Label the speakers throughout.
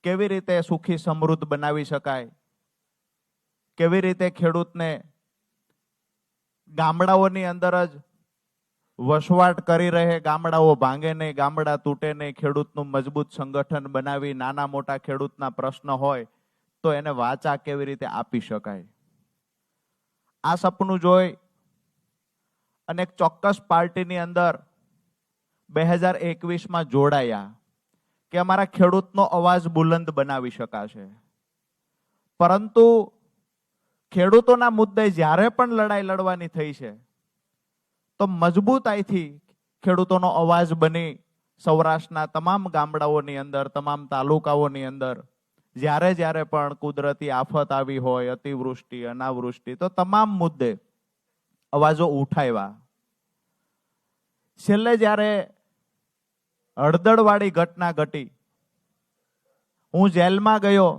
Speaker 1: કેવી રીતે સુખી સમૃદ્ધ બનાવી શકાય, કેવી રીતે ખેડૂતને ગામડાઓની અંદર જ વસવાટ કરી રહે, ગામડાઓ ભાંગે નહીં, ગામડા તૂટે નહીં, ખેડૂતનું મજબૂત સંગઠન બનાવી નાના મોટા ખેડૂતના પ્રશ્ન હોય તો એને વાચા કેવી રીતે આપી શકાય. આ સપનું જોઈ અને એક ચોક્કસ પાર્ટીની અંદર 2021માં જોડાયા કે અમારા ખેડૂતનો અવાજ બુલંદ બનાવી શકાશે. પરંતુ ખેડૂતોના મુદ્દે જ્યારે પણ લડાઈ લડવાની થઈ છે તો મજબૂતાઈથી ખેડૂતોનો અવાજ બની સૌરાષ્ટ્રના તમામ ગામડાઓની અંદર, તમામ તાલુકાઓની અંદર જ્યારે જ્યારે પણ કુદરતી આફત આવી હોય, અતિવૃષ્ટિ, અનાવૃષ્ટિ, તો તમામ મુદ્દે અવાજો ઉઠાવ્યા. છેલ્લે જ્યારે હળદળવાળી ઘટના ઘટી, હું જેલમાં ગયો,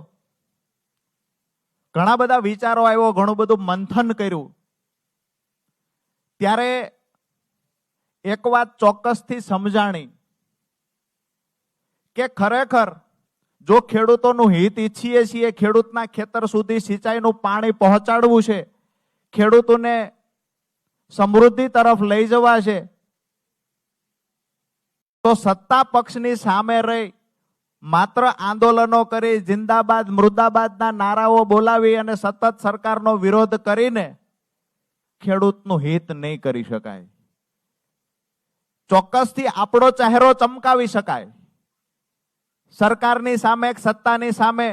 Speaker 1: ઘણા બધા વિચારો આવ્યો, ઘણું બધું મંથન કર્યું, ત્યારે એક વાત ચોક્કસથી સમજાણી કે ખરેખર જો ખેડૂતોનું હિત ઈચ્છીએ છીએ, ખેડૂતના ખેતર સુધી સિંચાઈનું પાણી પહોંચાડવું છે, ખેડૂતોને સમૃદ્ધિ તરફ લઈ જવા છે, તો સત્તા પક્ષની સામે રહી માત્ર આંદોલનો કરી, જિંદાબાદ મુર્દાબાદના નારાઓ બોલાવી અને સતત સરકારનો વિરોધ કરીને ખેડૂતનું હિત નહીં કરી શકાય. ચોક્કસથી આપણો ચહેરો ચમકાવી શકાય. સરકારની સામે, સત્તાની સામે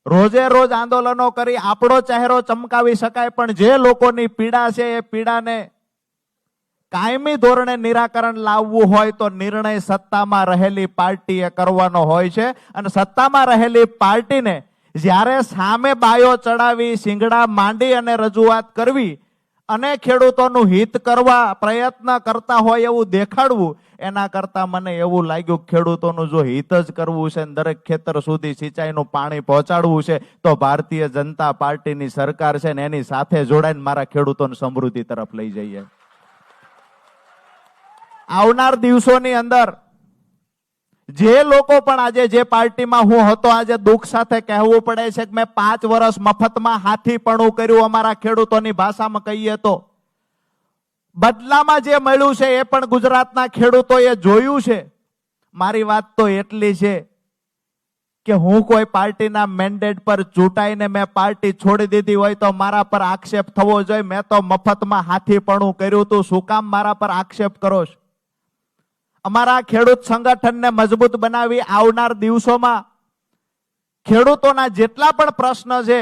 Speaker 1: રોજે રોજ આંદોલનો કરી આપણો ચહેરો ચમકાવી શકાય, પણ જે લોકોની પીડા છે એ પીડાને કાયમી ધોરણે નિરાકરણ લાવવું હોય તો નિર્ણય સત્તામાં રહેલી પાર્ટીએ કરવાનો હોય છે. અને સત્તામાં રહેલી પાર્ટીને જ્યારે સામે બાયો ચડાવી, શિંગડા માંડી અને રજૂઆત કરવી અને ખેડૂતોનું હિત કરવા પ્રયત્ન કરતા હોય એવું દેખાડવું, એના કરતા મને એવું લાગ્યું ખેડૂતોનું જો હિત જ કરવું છે, દરેક ખેતર સુધી સિંચાઈનું પાણી પહોંચાડવું છે, તો ભારતીય જનતા પાર્ટીની સરકાર છે ને એની સાથે જોડાઈને મારા ખેડૂતોને સમૃદ્ધિ તરફ લઈ જઈએ. આવનાર દિવસોની અંદર જે લોકો પણ આજે જે પાર્ટીમાં હું હતો, આજે દુઃખ સાથે કહેવું પડે છે કે મેં 5 વર્ષ મફતમાં હાથીપણું કર્યું, અમારા ખેડૂતોની ભાષામાં કહીએ તો બદલામાં જે મળ્યું છે એ પણ ગુજરાતના ખેડૂતોએ જોયું છે. મારી વાત તો એટલી છે કે હું કોઈ પાર્ટીના મેન્ડેટ પર ચૂંટાઈને મેં પાર્ટી છોડી દીધી હોય તો મારા પર આક્ષેપ થવો જોઈએ. મેં તો મફતમાં હાથીપણું કર્યું હતું, શું કામ મારા પર આક્ષેપ કરો છો? અમારા ખેડૂત સંગઠનને મજબૂત બનાવી આવનાર દિવસોમાં ખેડૂતોના જેટલા પણ પ્રશ્ન છે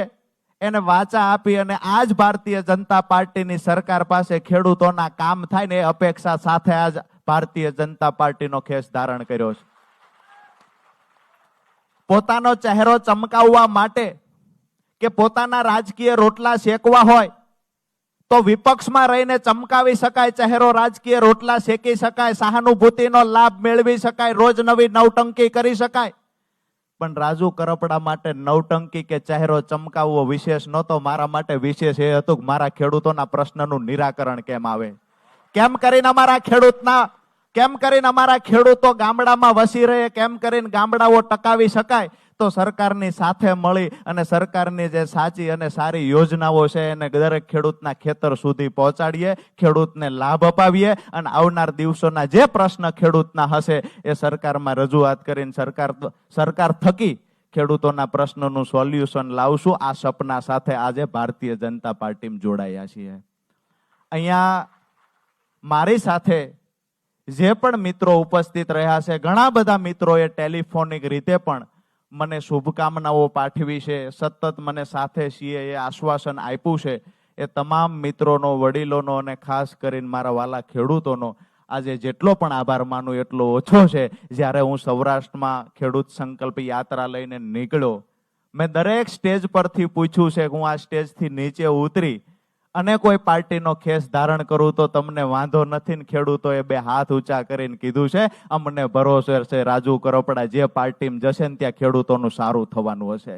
Speaker 1: એને વાચા આપી અને આજ ભારતીય જનતા પાર્ટીની સરકાર પાસે ખેડૂતોના કામ થાય ને એ અપેક્ષા સાથે આજ ભારતીય જનતા પાર્ટીનો ખેસ ધારણ કર્યો છે. પોતાનો ચહેરો ચમકાવવા માટે કે પોતાના રાજકીય રોટલા શેકવા હોય તો વિપક્ષમાં રહીને ચમકાવી શકાય, ચહેરો રાજકીય રોટલા શેકી શકાય, સહાનુભૂતિનો લાભ મેળવી શકાય, રોજ નવી નવટંકી કરી શકાય. પણ રાજુ કરપડા માટે નવટંકી કે ચહેરો ચમકાવવો વિશેષ નહોતો. મારા માટે વિશેષ એ હતું કે મારા ખેડૂતોના પ્રશ્નનું નિરાકરણ કેમ આવે, કેમ કરીને અમારા ખેડૂતો ગામડામાં વસી રહે, કેમ કરીને ગામડાઓ ટકાવી શકાય. તો સરકારની સાથે મળી અને સરકારની જે સાચી અને સારી યોજનાઓ છે એને દરેક ખેડૂતના ખેતર સુધી પહોંચાડીએ, ખેડૂતને લાભ અપાવીએ અને આવનાર દિવસોના જે પ્રશ્ન ખેડૂતના હશે એ સરકારમાં રજૂઆત કરીને સરકાર થકી ખેડૂતોના પ્રશ્નોનું સોલ્યુશન લાવશું. આ સપના સાથે આજે ભારતીય જનતા પાર્ટીમાં જોડાયા છીએ. અહીંયા મારી સાથે જે પણ મિત્રો ઉપસ્થિત રહ્યા છે, ઘણા બધા મિત્રોએ ટેલિફોનિક રીતે પણ મને શુભકામનાઓ પાઠવી છે, સતત મને સાથે છીએ એ આશ્વાસન આપ્યું છે. એ તમામ મિત્રોનો, વડીલોનો અને ખાસ કરીને મારા વાલા ખેડૂતોનો આજે જેટલો પણ આભાર માનું એટલો ઓછો છે. જ્યારે હું સૌરાષ્ટ્રમાં ખેડૂત સંકલ્પ યાત્રા લઈને નીકળ્યો, મેં દરેક સ્ટેજ પરથી પૂછ્યું છે કે હું આ સ્ટેજથી નીચે ઉતરી અને કોઈ પાર્ટીનો ખેસ ધારણ કરું તો તમને વાંધો નથી ને? ખેડૂતોએ 2 હાથ ઊંચા કરીને કીધું છે અમને ભરોસો છે રાજુ કરપડા જે પાર્ટીમાં જશે ને ત્યાં ખેડૂતોનું સારું થવાનું હશે.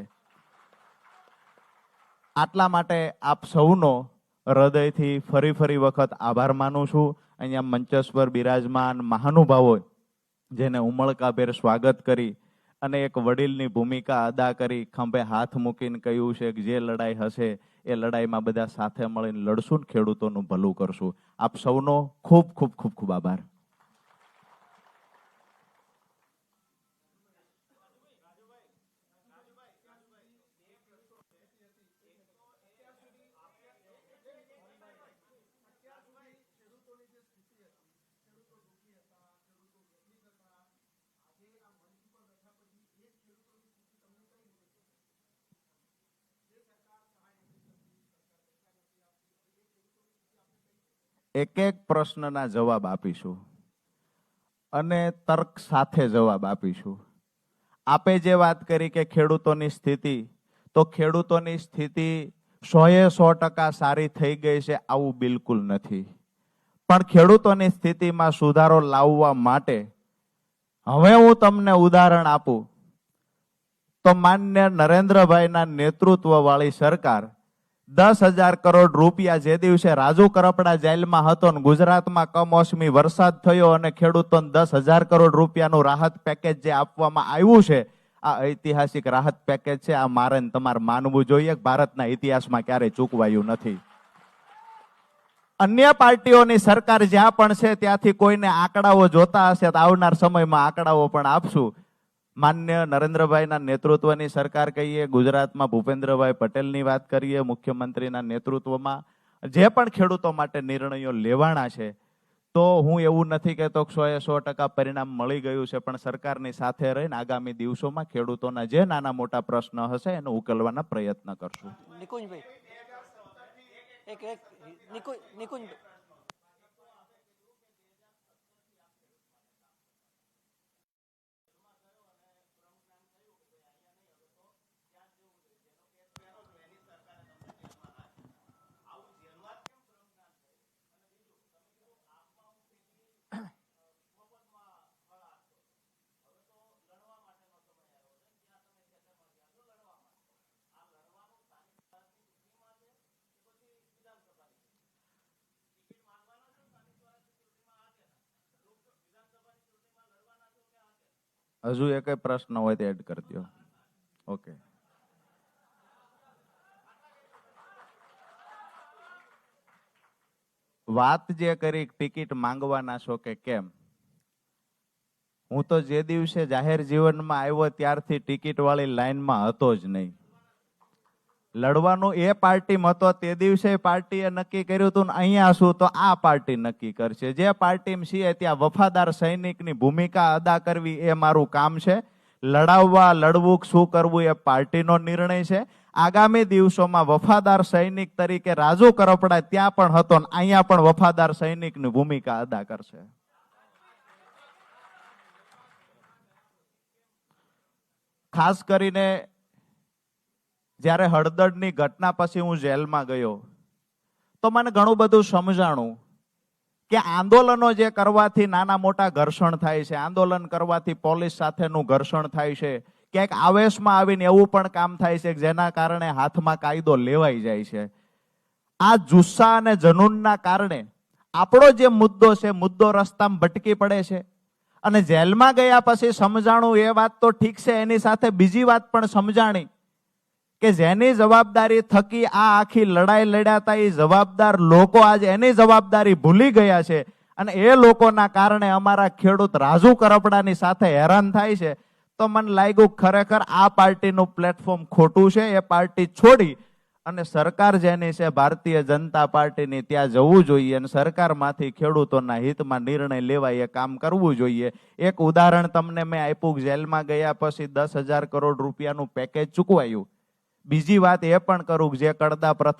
Speaker 1: આટલા માટે આપ સૌનો હૃદયથી ફરી વખત આભાર માનું છું. અહીંયા મંચસ પર બિરાજમાન મહાનુભાવો જેને ઉમળકાભેર સ્વાગત કરી અને એક વડીલની ભૂમિકા અદા કરી ખંભે હાથ મૂકીને કહ્યું છે કે જે લડાઈ હશે એ લડાઈમાં બધા સાથે મળીને લડશું ને ખેડૂતોનું ભલું કરશું. આપ સૌનો ખૂબ ખૂબ ખૂબ ખૂબ આભાર. એક એક પ્રશ્નના જવાબ આપીશું અને તર્ક સાથે જવાબ આપીશું. આપે જે વાત કરી કે ખેડૂતોની સ્થિતિ, તો ખેડૂતોની સ્થિતિ 100% સારી થઈ ગઈ છે આવું બિલકુલ નથી. પણ ખેડૂતોની સ્થિતિમાં સુધારો લાવવા માટે હવે હું તમને ઉદાહરણ આપું તો માન્ય નરેન્દ્રભાઈના નેતૃત્વવાળી સરકાર 10,000 કરોડ રૂપિયા જે દિવસે રાજુ કરપડા જેલમાં હતો ને ગુજરાતમાં કમોસમી વરસાદ થયો અને ખેડૂતોને 10,000 કરોડ રૂપિયાનું રાહત પેકેજ જે આપવામાં આવ્યું છે, આ ઐતિહાસિક રાહત પેકેજ છે. આ મારે ને તમારે માનવું જોઈએ કે ભારતના ઇતિહાસમાં ક્યારેય ચૂકવાયું નથી. અન્ય પાર્ટીઓની સરકાર જ્યાં પણ છે ત્યાંથી કોઈને આંકડાઓ જોતા હશે તો આવનાર સમયમાં આંકડાઓ પણ આપશું. માન્ય નરેન્દ્રભાઈના નેતૃત્વની સરકાર કહીએ, ગુજરાતમાં ભૂપેન્દ્રભાઈ પટેલની વાત કરીએ, મુખ્યમંત્રીના નેતૃત્વમાં જે પણ ખેડૂતો માટે નિર્ણયો લેવાના છે, તો હું એવું નથી કહેતો કે 100% પરિણામ મળી ગયું છે, પણ સરકારની સાથે રહીને આગામી દિવસોમાં ખેડૂતોના જે નાના મોટા પ્રશ્ન હશે એને ઉકેલવાના પ્રયત્ન કરશું.
Speaker 2: નિકુંજભાઈ નિકુંજભાઈ
Speaker 1: હજુ એક પ્રશ્ન હોય તો એડ કરી દો. ઓકે. વાત જે કરી ટિકિટ માંગવાના છો કે કેમ, હું તો જે દિવસે જાહેર જીવનમાં આવ્યો ત્યારથી ટિકિટ વાળી લાઈનમાં હતો જ નહીં. લડવાનું એ પાર્ટીમાં હતો તે દિવસે પાર્ટીએ નક્કી કર્યું હતું ને અહીંયા શું તો આ પાર્ટી નક્કી કરશે. જે પાર્ટીમાં છીએ ત્યાં વફાદાર સૈનિકની ભૂમિકા અદા કરવી એ મારું કામ છે. લડાવવા લડવું શું કરવું એ પાર્ટીનો નિર્ણય છે. આગામી દિવસોમાં વફાદાર સૈનિક તરીકે રાજુ કરપડા ત્યાં પણ હતો ને અહીંયા પણ વફાદાર સૈનિકની ભૂમિકા અદા કરશે. ખાસ કરીને જ્યારે હળદરની ઘટના પછી હું જેલમાં ગયો તો મને ઘણું બધું સમજાણું કે આંદોલનો જે કરવાથી નાના મોટા ઘર્ષણ થાય છે, આંદોલન કરવાથી પોલીસ સાથેનું ઘર્ષણ થાય છે, ક્યાંક આવેશમાં આવીને એવું પણ કામ થાય છે કે જેના કારણે હાથમાં કાયદો લેવાઈ જાય છે. આ જુસ્સા અને જનૂનના કારણે આપણો જે મુદ્દો છે, મુદ્દો રસ્તામાં ભટકી પડે છે. અને જેલમાં ગયા પછી સમજાણું એ વાત તો ઠીક છે, એની સાથે બીજી વાત પણ સમજાણી કે જેની જવાબદારી થકી આ આખી લડાઈ લડ્યા હતા એ જવાબદાર લોકો આજે એની જવાબદારી ભૂલી ગયા છે અને એ લોકોના કારણે અમારા ખેડૂત રાજુ કરપડાની સાથે હેરાન થાય છે. તો મને લાગ્યું ખરેખર આ પાર્ટીનું પ્લેટફોર્મ ખોટું છે. એ પાર્ટી છોડી અને સરકાર જેની છે ભારતીય જનતા પાર્ટીની ત્યાં જવું જોઈએ અને સરકારમાંથી ખેડૂતોના હિતમાં નિર્ણય લેવાય એ કામ કરવું જોઈએ. એક ઉદાહરણ તમને મેં આપ્યું, જેલમાં ગયા પછી 10,000 કરોડ રૂપિયાનું પેકેજ ચૂકવાયું. બીજી વાત એ પણ કરું જે કડદા પ્રથા